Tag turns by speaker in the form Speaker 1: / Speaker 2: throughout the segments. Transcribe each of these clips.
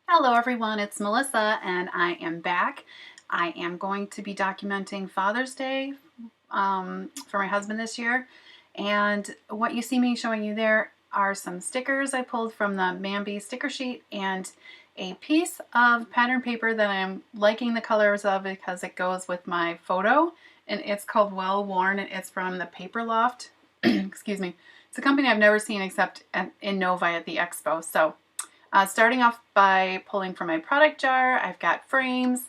Speaker 1: Hello everyone, it's Melissa and I am back. I am going to be documenting Father's Day for my husband this year. And what you see me showing you there are some stickers I pulled from the Mambi sticker sheet and a piece of pattern paper that I'm liking the colors of because it goes with my photo. And it's called Well Worn and it's from the Paper Loft. Excuse me. It's a company I've never seen except in Novi at the expo. So starting off by pulling from my product jar, I've got frames,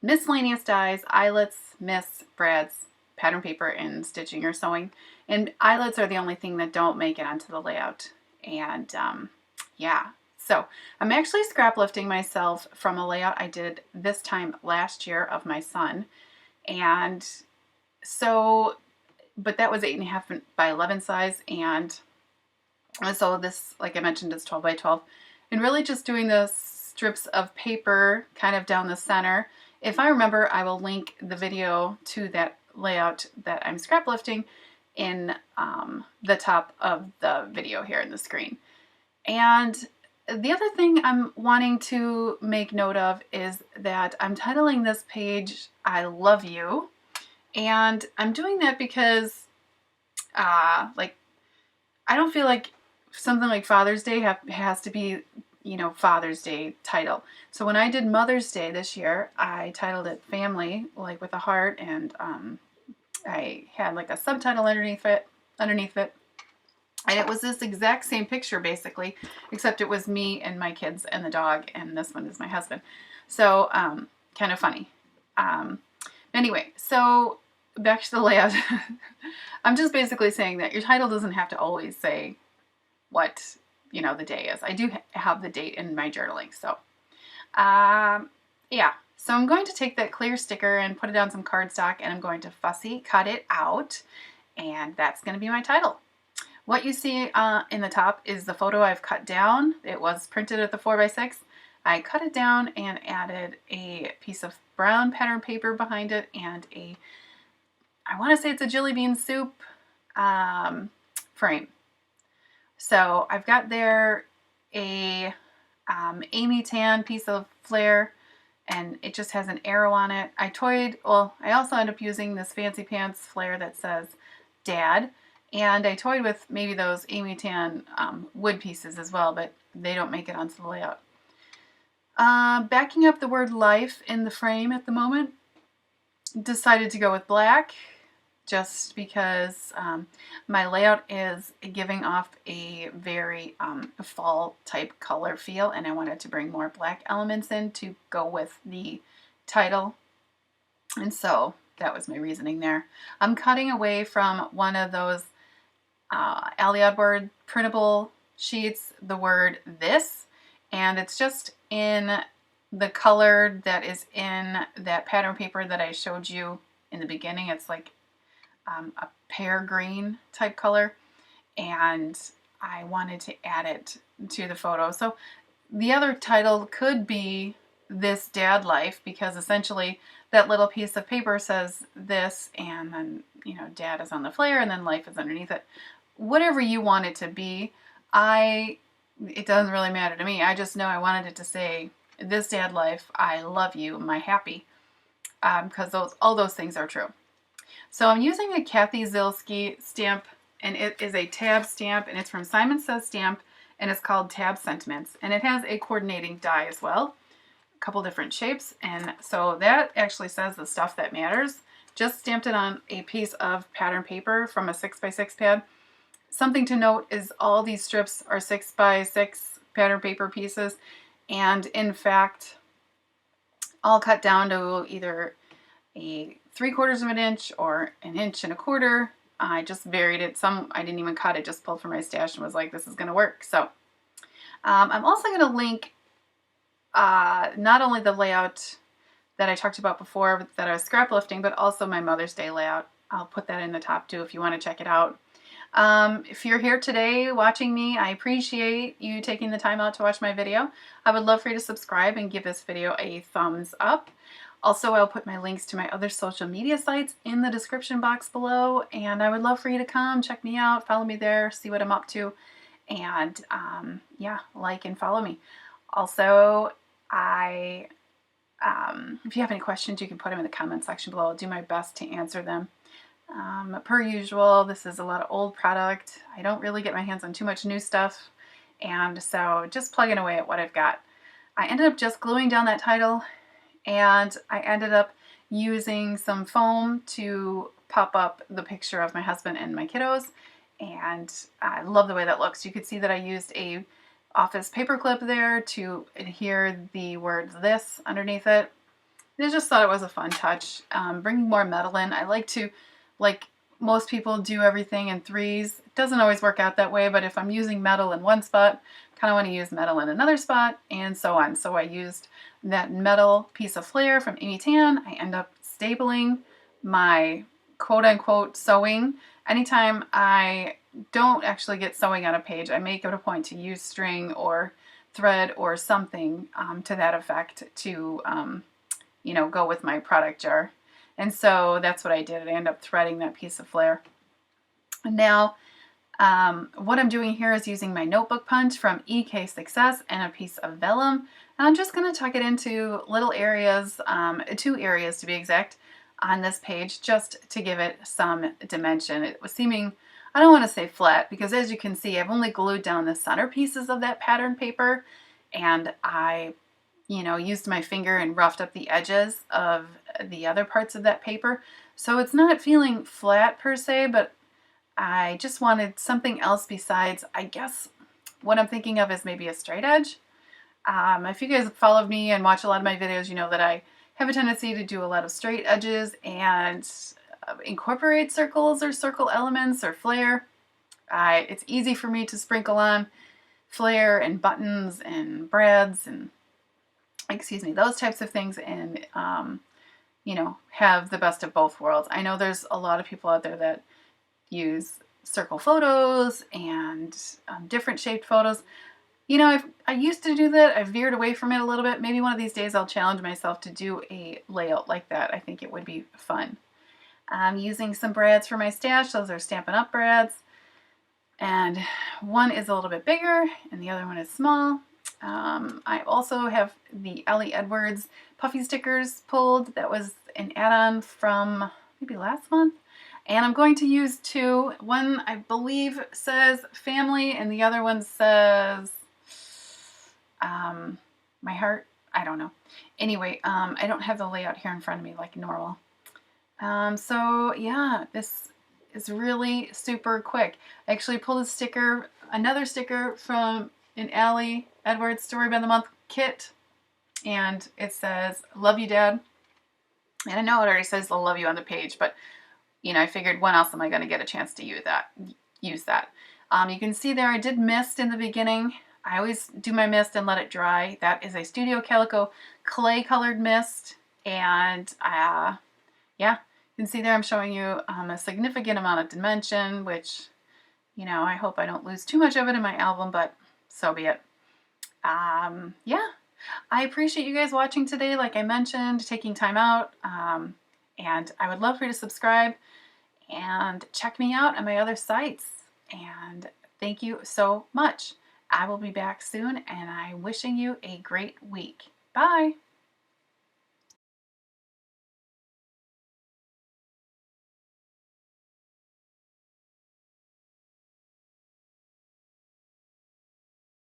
Speaker 1: miscellaneous dies, eyelets, mists, brads, pattern paper, and stitching or sewing. And eyelets are the only thing that don't make it onto the layout. And yeah, so I'm actually scrap lifting myself from a layout I did this time last year of my son. And so, but that was 8.5 by 11 size. And so this, like I mentioned, is 12 by 12. And really just doing the strips of paper kind of down the center. If I remember, I will link the video to that layout that I'm scrap lifting in the top of the video here in the screen. And the other thing I'm wanting to make note of is that I'm titling this page, I Love You. And I'm doing that because I don't feel like something like Father's Day has to be, Father's Day title. So when I did Mother's Day this year, I titled it Family, like with a heart, and I had like a subtitle underneath it. And it was this exact same picture basically, except it was me and my kids and the dog, and this one is my husband. So kind of funny. Anyway, so back to the layout. I'm just basically saying that your title doesn't have to always say what the day is. I do have the date in my journaling. So yeah, so I'm going to take that clear sticker and put it on some cardstock, and I'm going to fussy cut it out, and that's going to be my title. What you see in the top is the photo I've cut down. It was printed at the 4x6. I cut it down and added a piece of brown pattern paper behind it and I want to say it's a jelly bean soup frame. So I've got there a Amy Tan piece of flare, and it just has an arrow on it. I also ended up using this Fancy Pants flare that says Dad, and I toyed with maybe those Amy Tan wood pieces as well, but they don't make it onto the layout. Backing up the word life in the frame at the moment, decided to go with black just because my layout is giving off a very fall type color feel, and I wanted to bring more black elements in to go with the title. And so that was my reasoning there. I'm cutting away from one of those Allied Word printable sheets, the word this, and it's just in the color that is in that pattern paper that I showed you in the beginning. It's like a pear green type color, and I wanted to add it to the photo. So the other title could be This Dad Life, because essentially that little piece of paper says this, and then dad is on the flare, and then life is underneath it. Whatever you want it to be, it doesn't really matter to me. I just know I wanted it to say This Dad Life, I Love You, my happy, because all those things are true. So I'm using a Kathy Zilski stamp, and it is a tab stamp, and it's from Simon Says Stamp, and it's called Tab Sentiments, and it has a coordinating die as well, a couple different shapes, and so that actually says the stuff that matters. Just stamped it on a piece of pattern paper from a 6x6 pad. Something to note is all these strips are 6x6 pattern paper pieces, and in fact all cut down to either a 3/4 of an inch or 1.25 inches. I just varied it. Some I didn't even cut it, just pulled from my stash and was like, this is going to work. So I'm also going to link not only the layout that I talked about before that I was scrap lifting, but also my Mother's Day layout. I'll put that in the top too if you want to check it out. If you're here today watching me, I appreciate you taking the time out to watch my video. I would love for you to subscribe and give this video a thumbs up. Also, I'll put my links to my other social media sites in the description box below, and I would love for you to come check me out, follow me there, see what I'm up to, and yeah, like and follow me. Also, If you have any questions, you can put them in the comment section below. I'll do my best to answer them. Per usual, this is a lot of old product. I don't really get my hands on too much new stuff, and so just plugging away at what I've got. I ended up just gluing down that title, and I ended up using some foam to pop up the picture of my husband and my kiddos, and I love the way that looks. You could see that I used a office paper clip there to adhere the words "this" underneath it. I just thought it was a fun touch. Bringing more metal in. I like to, like most people, do everything in threes. It doesn't always work out that way, but if I'm using metal in one spot, kind of want to use metal in another spot, and so on. So I used that metal piece of flair from Amy Tan. I end up stapling my quote-unquote sewing. Anytime I don't actually get sewing on a page, I make it a point to use string or thread or something to that effect to go with my product jar. And so that's what I did. I ended up threading that piece of flair. Now, what I'm doing here is using my notebook punch from EK Success and a piece of vellum. And I'm just going to tuck it into little areas, 2 areas to be exact, on this page, just to give it some dimension. It was seeming, I don't want to say flat, because as you can see, I've only glued down the center pieces of that pattern paper, and I used my finger and roughed up the edges of the other parts of that paper. So it's not feeling flat per se, but I just wanted something else besides, I guess, what I'm thinking of is maybe a straight edge. If you guys have followed me and watch a lot of my videos, you know that I have a tendency to do a lot of straight edges and incorporate circles or circle elements or flair. It's easy for me to sprinkle on flair and buttons and brads and those types of things, and have the best of both worlds. I know there's a lot of people out there that use circle photos and different shaped photos. I used to do that. I veered away from it a little bit. Maybe one of these days I'll challenge myself to do a layout like that. I think it would be fun. I'm using some brads for my stash. Those are Stampin' Up brads. And one is a little bit bigger and the other one is small. I also have the Ellie Edwards puffy stickers pulled. That was an add-on from maybe last month. And I'm going to use 2. One, I believe, says family, and the other one says my heart. I don't know. Anyway, I don't have the layout here in front of me like normal. So yeah, this is really super quick. I actually pulled another sticker from an Ellie Edwards Story by the Month kit, and it says, "Love you, Dad." And I know it already says "I love you" on the page, but I figured when else am I going to get a chance to use that? You can see there I did mist in the beginning. I always do my mist and let it dry. That is a Studio Calico clay colored mist, and yeah, you can see there I'm showing you a significant amount of dimension, which I hope I don't lose too much of it in my album, but so be it. Yeah, I appreciate you guys watching today, like I mentioned, taking time out, and I would love for you to subscribe and check me out on my other sites, and thank you so much. I will be back soon, and I'm wishing you a great week. Bye!